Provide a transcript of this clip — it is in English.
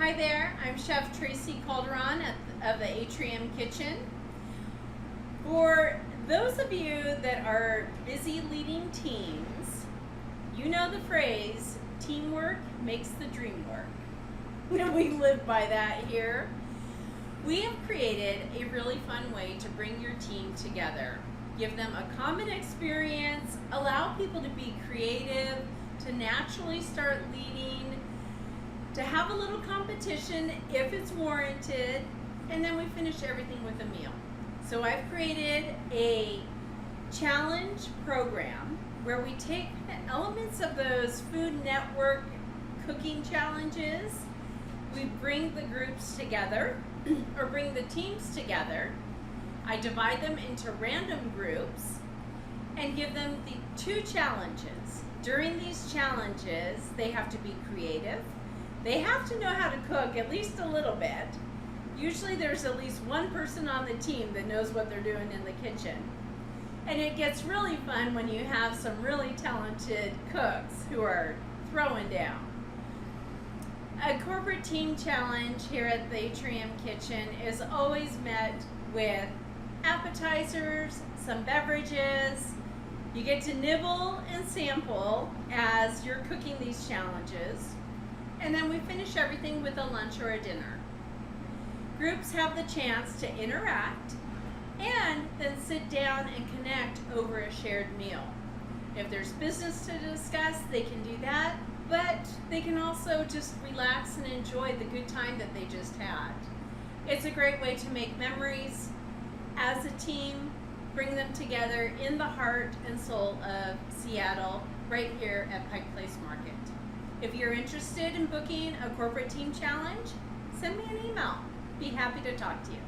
Hi there, I'm Chef Tracy Calderon of the Atrium Kitchen. For those of you that are busy leading teams, you know the phrase, teamwork makes the dream work. We live by that here. We have created a really fun way to bring your team together. Give them a common experience, allow people to be creative, to naturally start leading, to have a little competition if it's warranted, and then we finish everything with a meal. So I've created a challenge program where we take the elements of those Food Network cooking challenges, we bring the groups together, or bring the teams together. I divide them into random groups and give them the two challenges. During these challenges, they have to be creative. They have to know how to cook at least a little bit. Usually there's at least one person on the team that knows what they're doing in the kitchen. And it gets really fun when you have some really talented cooks who are throwing down. A corporate team challenge here at the Atrium Kitchen is always met with appetizers, some beverages. You get to nibble and sample as you're cooking these challenges. And then we finish everything with a lunch or a dinner. Groups have the chance to interact and then sit down and connect over a shared meal. If there's business to discuss, they can do that, but they can also just relax and enjoy the good time that they just had. It's a great way to make memories as a team, bring them together in the heart and soul of Seattle, right here at Pike Place Market. If you're interested in booking a corporate team challenge, send me an email. Be happy to talk to you.